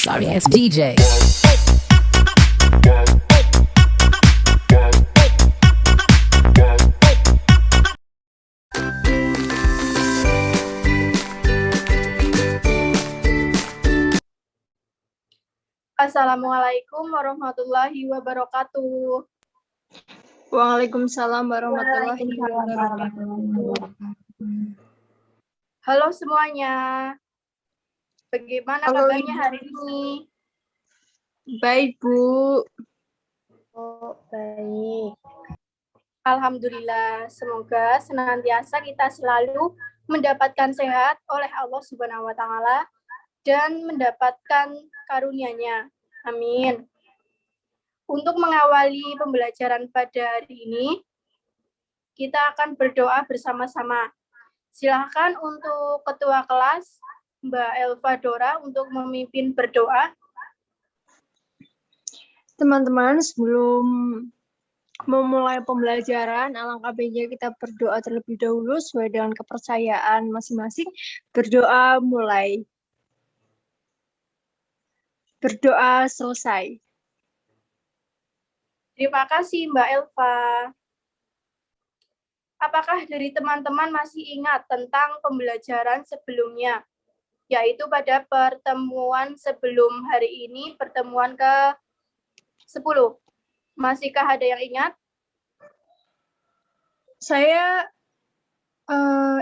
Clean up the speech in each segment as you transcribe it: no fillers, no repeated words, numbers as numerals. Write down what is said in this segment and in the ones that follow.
sorry ass DJ. Assalamualaikum warahmatullahi wabarakatuh. Waalaikumsalam warahmatullahi wabarakatuh. Halo semuanya. Bagaimana kabarnya hari ini? Baik, Bu. Oh, baik. Alhamdulillah, semoga senantiasa kita selalu mendapatkan sehat oleh Allah Subhanahu wa taala dan mendapatkan karunia-Nya. Amin. Untuk mengawali pembelajaran pada hari ini, kita akan berdoa bersama-sama. Silakan untuk Ketua Kelas, Mbak Elva Dora, untuk memimpin berdoa. Teman-teman, sebelum memulai pembelajaran, alangkah baiknya kita berdoa terlebih dahulu sesuai dengan kepercayaan masing-masing. Berdoa mulai. Berdoa selesai. Terima kasih Mbak Elva. Apakah dari teman-teman masih ingat tentang pembelajaran sebelumnya? Yaitu pada pertemuan sebelum hari ini, pertemuan ke-10. Masihkah ada yang ingat? Saya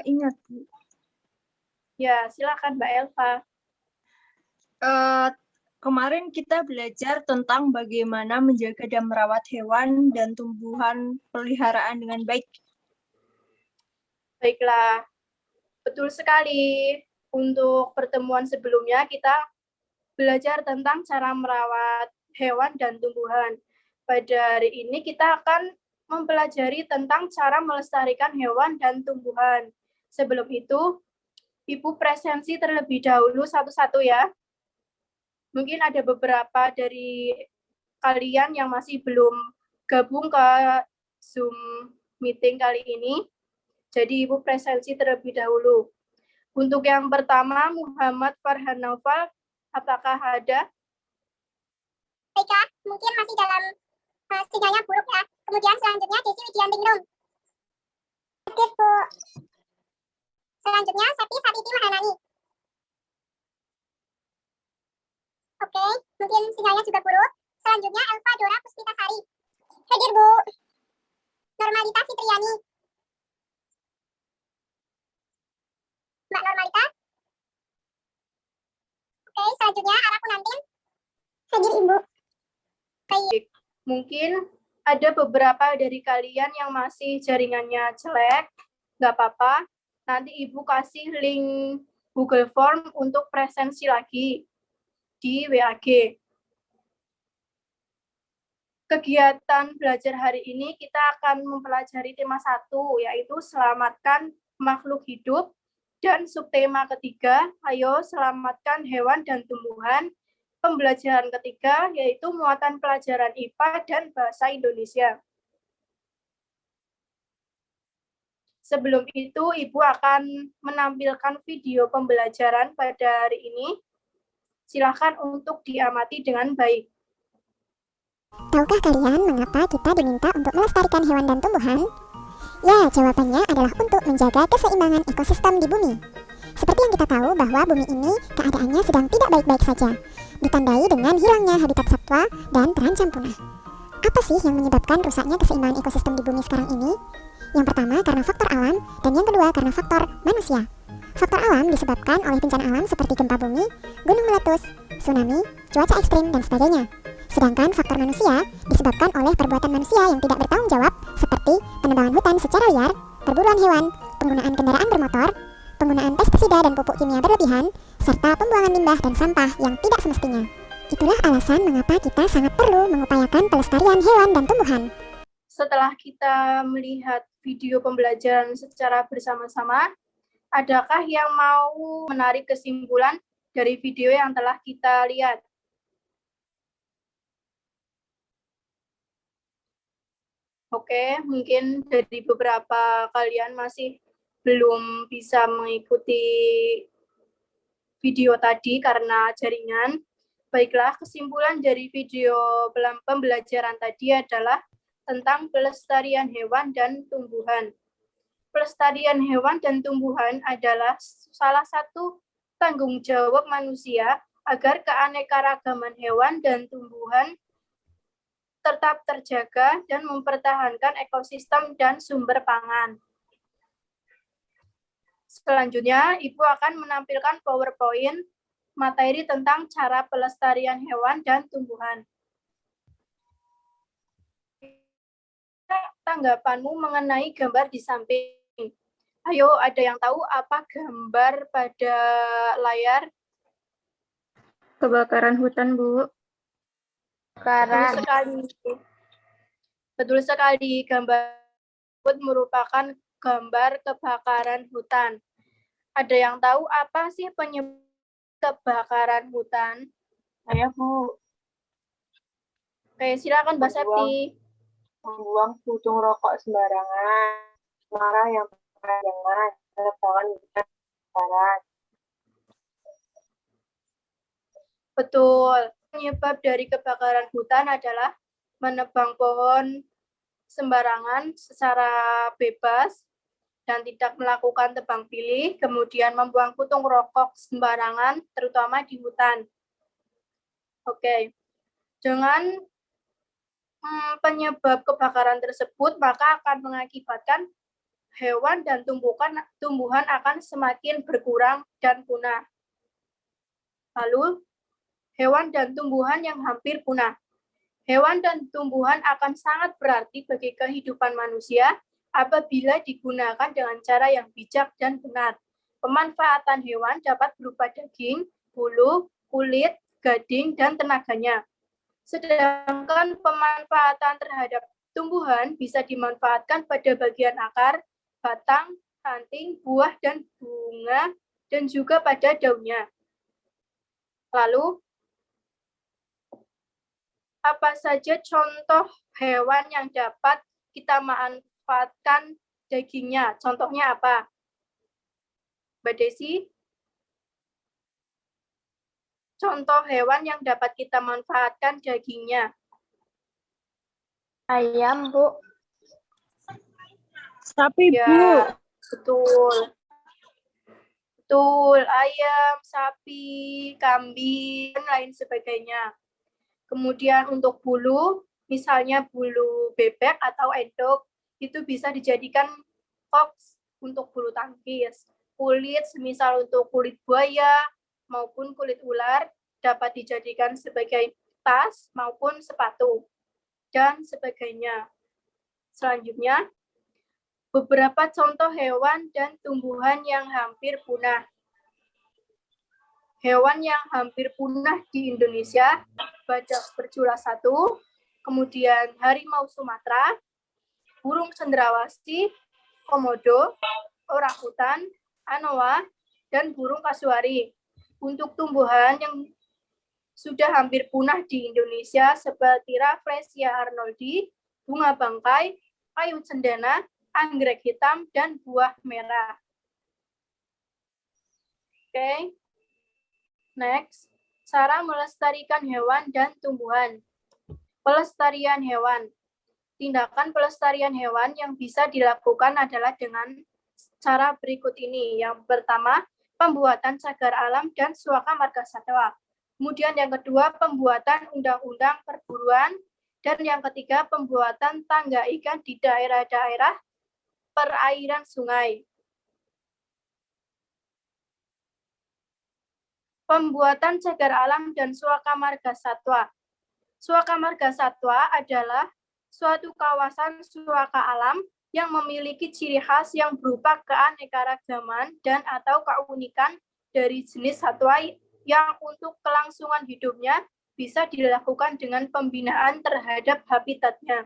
ingat, Bu. Ya, silakan Mbak Elva. Kemarin kita belajar tentang bagaimana menjaga dan merawat hewan dan tumbuhan peliharaan dengan baik. Baiklah, betul sekali. Untuk pertemuan sebelumnya kita belajar tentang cara merawat hewan dan tumbuhan. Pada hari ini kita akan mempelajari tentang cara melestarikan hewan dan tumbuhan. Sebelum itu, Ibu presensi terlebih dahulu satu-satu ya. Mungkin ada beberapa dari kalian yang masih belum gabung ke Zoom meeting kali ini. Jadi Ibu presensi terlebih dahulu. Untuk yang pertama, Muhammad Farhan Naufal, apakah ada? Baiklah, mungkin masih dalam sinyalnya buruk ya. Kemudian selanjutnya Desi Widiantingrum. Aktif, Bu. Selanjutnya Septi Sabiti Mahanani. Oke, mungkin sinyalnya juga buruk. Selanjutnya Elva Dora Puspitasari. Hadir, Bu. Normalita Fitriani. Mbak Normalita. Oke, selanjutnya Ara Kunantin. Hadir, Ibu. Baik. Mungkin ada beberapa dari kalian yang masih jaringannya jelek, nggak apa-apa. Nanti Ibu kasih link Google Form untuk presensi lagi di WAG. Kegiatan belajar hari ini kita akan mempelajari tema 1, yaitu selamatkan makhluk hidup, dan subtema ketiga, ayo selamatkan hewan dan tumbuhan. Pembelajaran ketiga, yaitu muatan pelajaran IPA dan Bahasa Indonesia. Sebelum itu, Ibu akan menampilkan video pembelajaran pada hari ini. Silakan untuk diamati dengan baik. Tahukah kalian mengapa kita diminta untuk melestarikan hewan dan tumbuhan? Ya, jawabannya adalah untuk menjaga keseimbangan ekosistem di bumi. Seperti yang kita tahu bahwa bumi ini keadaannya sedang tidak baik-baik saja, ditandai dengan hilangnya habitat satwa dan terancam punah. Apa sih yang menyebabkan rusaknya keseimbangan ekosistem di bumi sekarang ini? Yang pertama karena faktor alam, dan yang kedua karena faktor manusia. Faktor alam disebabkan oleh bencana alam seperti gempa bumi, gunung meletus, tsunami, cuaca ekstrim, dan sebagainya. Sedangkan faktor manusia disebabkan oleh perbuatan manusia yang tidak bertanggung jawab seperti penebangan hutan secara liar, perburuan hewan, penggunaan kendaraan bermotor, penggunaan pestisida dan pupuk kimia berlebihan, serta pembuangan limbah dan sampah yang tidak semestinya. Itulah alasan mengapa kita sangat perlu mengupayakan pelestarian hewan dan tumbuhan. Setelah kita melihat video pembelajaran secara bersama-sama, adakah yang mau menarik kesimpulan dari video yang telah kita lihat? Oke, mungkin dari beberapa kalian masih belum bisa mengikuti video tadi karena jaringan. Baiklah, kesimpulan dari video pembelajaran tadi adalah tentang pelestarian hewan dan tumbuhan. Pelestarian hewan dan tumbuhan adalah salah satu tanggung jawab manusia agar keanekaragaman hewan dan tumbuhan tetap terjaga dan mempertahankan ekosistem dan sumber pangan. Selanjutnya, Ibu akan menampilkan PowerPoint materi tentang cara pelestarian hewan dan tumbuhan. Tanggapanmu mengenai gambar di samping. Ayo, ada yang tahu apa gambar pada layar? Kebakaran hutan, Bu. Betul sekali. Betul sekali, gambar tersebut merupakan gambar kebakaran hutan. Ada yang tahu apa sih penyebab kebakaran hutan? Saya, Bu, Oke, silakan Mbak Septi. membuang puntung rokok sembarangan, marah yang jangan, penebangan hutan sembarangan. Betul. Penyebab dari kebakaran hutan adalah menebang pohon sembarangan secara bebas dan tidak melakukan tebang pilih, kemudian membuang puntung rokok sembarangan, terutama di hutan. Oke, dengan penyebab kebakaran tersebut, maka akan mengakibatkan hewan dan tumbuhan akan semakin berkurang dan punah. Lalu, hewan dan tumbuhan yang hampir punah. Hewan dan tumbuhan akan sangat berarti bagi kehidupan manusia apabila digunakan dengan cara yang bijak dan benar. Pemanfaatan hewan dapat berupa daging, bulu, kulit, gading, dan tenaganya. Sedangkan pemanfaatan terhadap tumbuhan bisa dimanfaatkan pada bagian akar, batang, ranting, buah, dan bunga, dan juga pada daunnya. Lalu, apa saja contoh hewan yang dapat kita manfaatkan dagingnya? Contohnya apa? Mbak Desi? Contoh hewan yang dapat kita manfaatkan dagingnya. Ayam, Bu. Sapi, Bu. Ya, betul. Betul, ayam, sapi, kambing, dan lain sebagainya. Kemudian untuk bulu, misalnya bulu bebek atau endok, itu bisa dijadikan box untuk bulu tangkis. Kulit, semisal untuk kulit buaya maupun kulit ular, dapat dijadikan sebagai tas maupun sepatu, dan sebagainya. Selanjutnya, beberapa contoh hewan dan tumbuhan yang hampir punah. Hewan yang hampir punah di Indonesia, badak bercula 1, kemudian harimau Sumatera, burung cendrawasih, komodo, orangutan, anoa, dan burung kasuari. Untuk tumbuhan yang sudah hampir punah di Indonesia seperti Rafflesia arnoldi, bunga bangkai, kayu cendana, anggrek hitam, dan buah merah. Oke. Next, cara melestarikan hewan dan tumbuhan. Pelestarian hewan. Tindakan pelestarian hewan yang bisa dilakukan adalah dengan cara berikut ini. Yang pertama, pembuatan cagar alam dan suaka marga satwa. Kemudian yang kedua, pembuatan undang-undang perburuan. Dan yang ketiga, pembuatan tangga ikan di daerah-daerah perairan sungai. Pembuatan cagar alam dan suaka marga satwa. Suaka marga satwa adalah suatu kawasan suaka alam yang memiliki ciri khas yang berupa keanekaragaman dan atau keunikan dari jenis satwa yang untuk kelangsungan hidupnya bisa dilakukan dengan pembinaan terhadap habitatnya.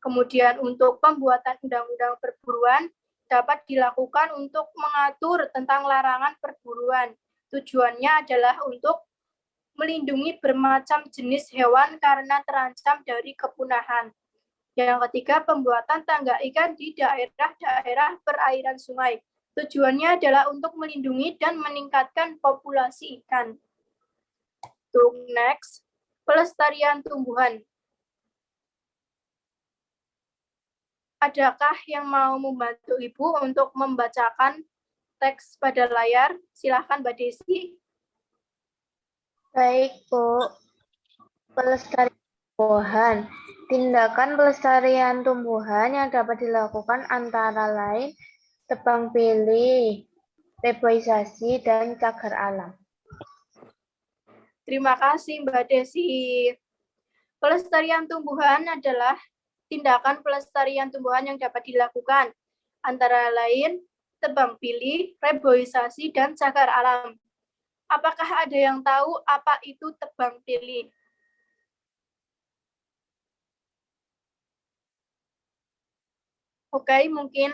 Kemudian untuk pembuatan undang-undang perburuan dapat dilakukan untuk mengatur tentang larangan perburuan. Tujuannya adalah untuk melindungi bermacam jenis hewan karena terancam dari kepunahan. Yang ketiga, pembuatan tangga ikan di daerah-daerah perairan sungai. Tujuannya adalah untuk melindungi dan meningkatkan populasi ikan. Untuk next, pelestarian tumbuhan. Adakah yang mau membantu Ibu untuk membacakan teks pada layar? Silakan Mbak Desi. Baik, Bu. Pelestarian tumbuhan. Tindakan pelestarian tumbuhan yang dapat dilakukan antara lain tebang pilih, reboisasi, dan cagar alam. Terima kasih Mbak Desi. Pelestarian tumbuhan adalah tindakan pelestarian tumbuhan yang dapat dilakukan antara lain tebang pilih, reboisasi, dan cagar alam. Apakah ada yang tahu apa itu tebang pilih? Oke, mungkin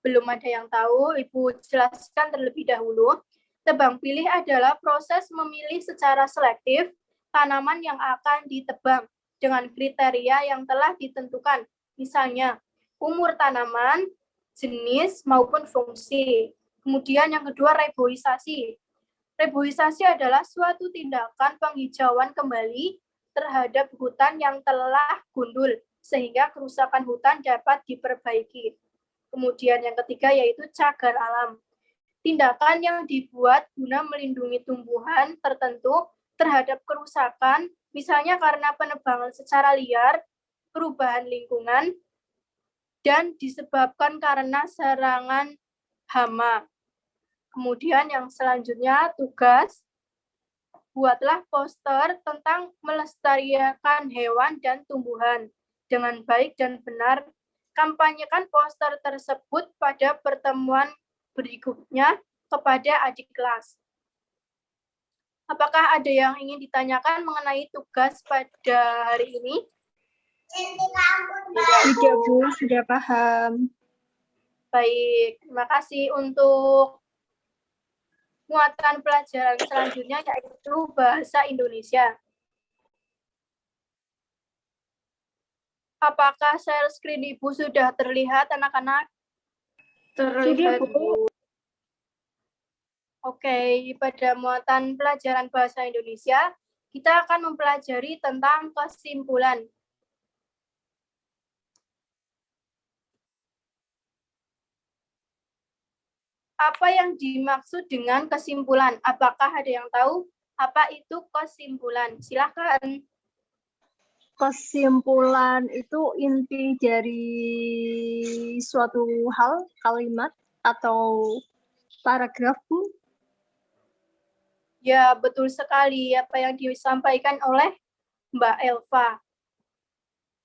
belum ada yang tahu, Ibu jelaskan terlebih dahulu. Tebang pilih adalah proses memilih secara selektif tanaman yang akan ditebang dengan kriteria yang telah ditentukan, misalnya umur tanaman, jenis, maupun fungsi. Kemudian yang kedua, reboisasi. Reboisasi adalah suatu tindakan penghijauan kembali terhadap hutan yang telah gundul, sehingga kerusakan hutan dapat diperbaiki. Kemudian yang ketiga yaitu cagar alam. Tindakan yang dibuat guna melindungi tumbuhan tertentu terhadap kerusakan, misalnya karena penebangan secara liar, perubahan lingkungan, dan disebabkan karena serangan hama. Kemudian yang selanjutnya tugas, buatlah poster tentang melestarikan hewan dan tumbuhan dengan baik dan benar. Kampanyekan poster tersebut pada pertemuan berikutnya kepada adik kelas. Apakah ada yang ingin ditanyakan mengenai tugas pada hari ini? Tidak, Bu, sudah paham. Baik, terima kasih. Untuk muatan pelajaran selanjutnya yaitu bahasa Indonesia. Apakah share screen Ibu sudah terlihat, anak-anak? Terlihat, Bu. Oke, pada muatan pelajaran bahasa Indonesia, kita akan mempelajari tentang kesimpulan. Apa yang dimaksud dengan kesimpulan? Apakah ada yang tahu apa itu kesimpulan? Silakan. Kesimpulan itu inti dari suatu hal, kalimat, atau paragraf, Bu. Ya, betul sekali apa yang disampaikan oleh Mbak Elva.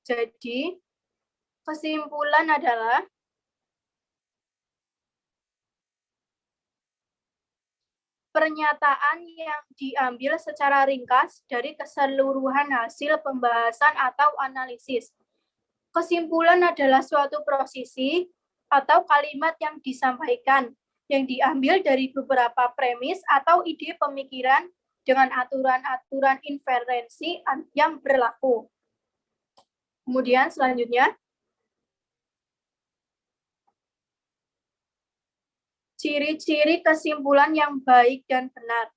Jadi, kesimpulan adalah pernyataan yang diambil secara ringkas dari keseluruhan hasil pembahasan atau analisis. Kesimpulan adalah suatu prosesi atau kalimat yang disampaikan, yang diambil dari beberapa premis atau ide pemikiran dengan aturan-aturan inferensi yang berlaku. Kemudian selanjutnya, ciri-ciri kesimpulan yang baik dan benar.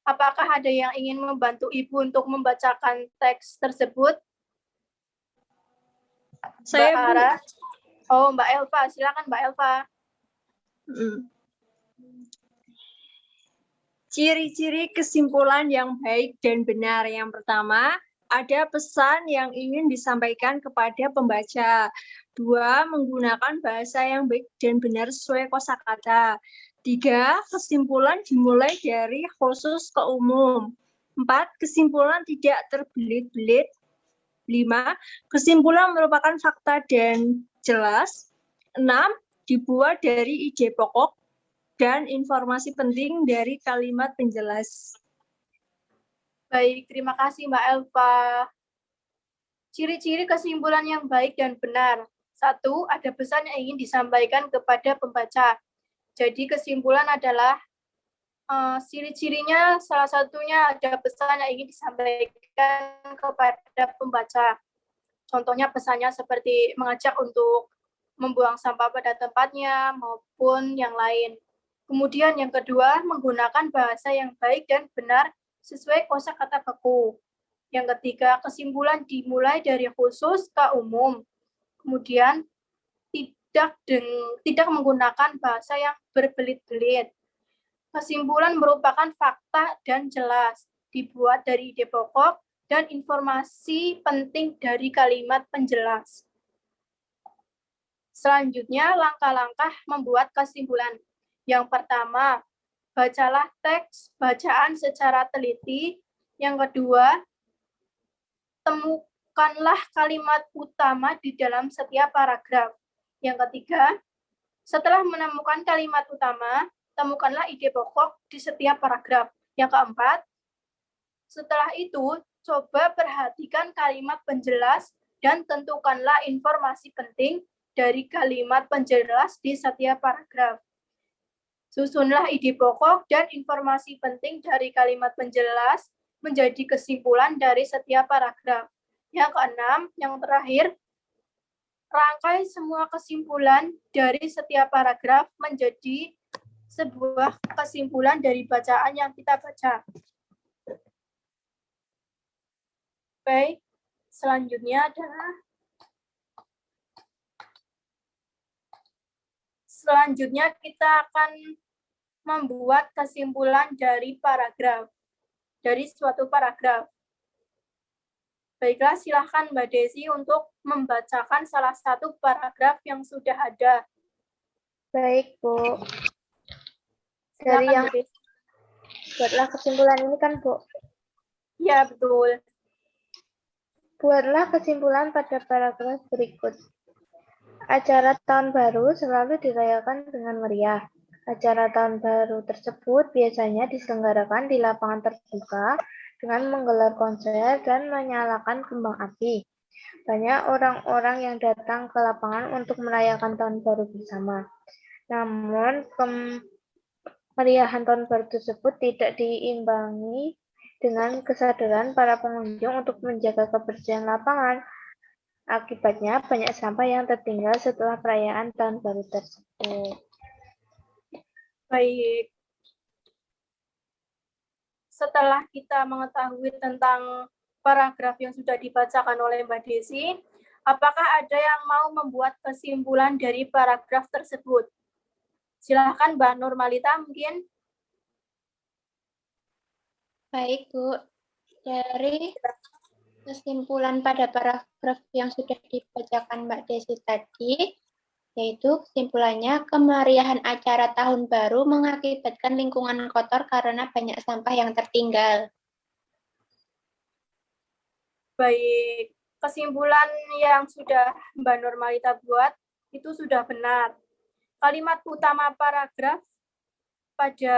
Apakah ada yang ingin membantu Ibu untuk membacakan teks tersebut? Saya, Mbak Ara? Oh, Mbak Elva. Silakan Mbak Elva. Ciri-ciri kesimpulan yang baik dan benar. Yang pertama, ada pesan yang ingin disampaikan kepada pembaca. 2, menggunakan bahasa yang baik dan benar sesuai kosakata. 3, kesimpulan dimulai dari khusus ke umum. 4, kesimpulan tidak terbelit-belit. 5, kesimpulan merupakan fakta dan jelas. 6, dibuat dari ide pokok dan informasi penting dari kalimat penjelas. Baik, terima kasih Mbak Elva. Ciri-ciri kesimpulan yang baik dan benar. 1, ada pesan yang ingin disampaikan kepada pembaca. Jadi kesimpulan adalah ciri-cirinya salah satunya ada pesan yang ingin disampaikan kepada pembaca. Contohnya pesannya seperti mengajak untuk membuang sampah pada tempatnya maupun yang lain. Kemudian yang kedua, menggunakan bahasa yang baik dan benar sesuai kosakata baku. Yang ketiga, kesimpulan dimulai dari khusus ke umum. Kemudian tidak menggunakan bahasa yang berbelit-belit. Kesimpulan merupakan fakta dan jelas, dibuat dari ide pokok dan informasi penting dari kalimat penjelas. Selanjutnya, langkah-langkah membuat kesimpulan. Yang pertama, bacalah teks bacaan secara teliti. Yang kedua, temukanlah kalimat utama di dalam setiap paragraf. Yang ketiga, setelah menemukan kalimat utama, temukanlah ide pokok di setiap paragraf. Yang keempat, setelah itu, coba perhatikan kalimat penjelas dan tentukanlah informasi penting dari kalimat penjelas di setiap paragraf. Susunlah ide pokok dan informasi penting dari kalimat penjelas menjadi kesimpulan dari setiap paragraf. Yang keenam, yang terakhir, rangkai semua kesimpulan dari setiap paragraf menjadi sebuah kesimpulan dari bacaan yang kita baca. Baik, selanjutnya kita akan membuat kesimpulan dari suatu paragraf. Baiklah, silakan Mbak Desi untuk membacakan salah satu paragraf yang sudah ada. Baik, Bu. Dari Silakan, yang Mbak Desi. buatlah kesimpulan ini kan, Bu? Ya, betul. Buatlah kesimpulan pada paragraf berikut. Acara tahun baru selalu dirayakan dengan meriah. Acara tahun baru tersebut biasanya diselenggarakan di lapangan terbuka dengan menggelar konser dan menyalakan kembang api. Banyak orang-orang yang datang ke lapangan untuk merayakan tahun baru bersama. Namun, kemeriahan tahun baru tersebut tidak diimbangi dengan kesadaran para pengunjung untuk menjaga kebersihan lapangan. Akibatnya, banyak sampah yang tertinggal setelah perayaan tahun baru tersebut. Baik. Setelah kita mengetahui tentang paragraf yang sudah dibacakan oleh Mbak Desi, apakah ada yang mau membuat kesimpulan dari paragraf tersebut? Silakan Mbak Nurmalita mungkin. Baik, Bu. Dari kesimpulan pada paragraf yang sudah dibacakan Mbak Desi tadi, yaitu kesimpulannya kemeriahan acara tahun baru mengakibatkan lingkungan kotor karena banyak sampah yang tertinggal. Baik, kesimpulan yang sudah Mbak Nurmalita buat itu sudah benar. Kalimat utama paragraf pada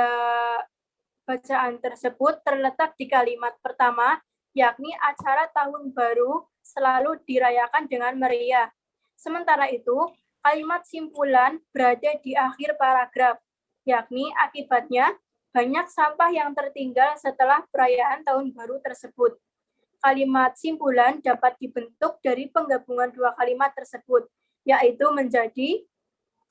bacaan tersebut terletak di kalimat pertama, yakni acara tahun baru selalu dirayakan dengan meriah. Sementara itu, kalimat simpulan berada di akhir paragraf, yakni akibatnya banyak sampah yang tertinggal setelah perayaan tahun baru tersebut. Kalimat simpulan dapat dibentuk dari penggabungan dua kalimat tersebut, yaitu menjadi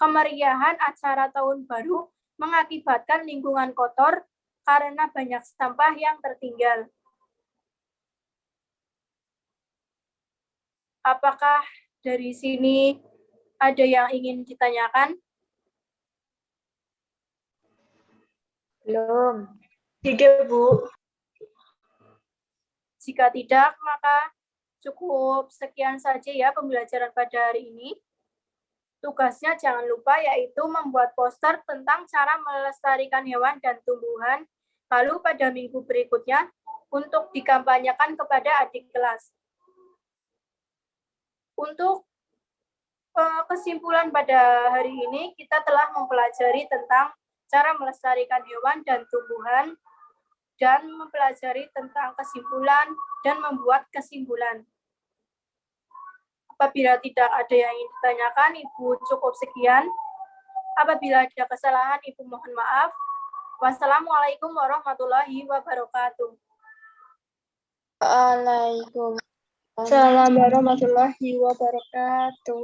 kemeriahan acara tahun baru mengakibatkan lingkungan kotor karena banyak sampah yang tertinggal. Apakah dari sini ada yang ingin ditanyakan? Belum. Tidak, Bu. Jika tidak, maka cukup sekian saja ya pembelajaran pada hari ini. Tugasnya jangan lupa yaitu membuat poster tentang cara melestarikan hewan dan tumbuhan, lalu pada minggu berikutnya untuk dikampanyekan kepada adik kelas. Untuk kesimpulan pada hari ini, kita telah mempelajari tentang cara melestarikan hewan dan tumbuhan, dan mempelajari tentang kesimpulan dan membuat kesimpulan. Apabila tidak ada yang ingin ditanyakan, Ibu cukup sekian. Apabila ada kesalahan, Ibu mohon maaf. Wassalamualaikum warahmatullahi wabarakatuh. Waalaikumsalam. Assalamualaikum warahmatullahi wabarakatuh.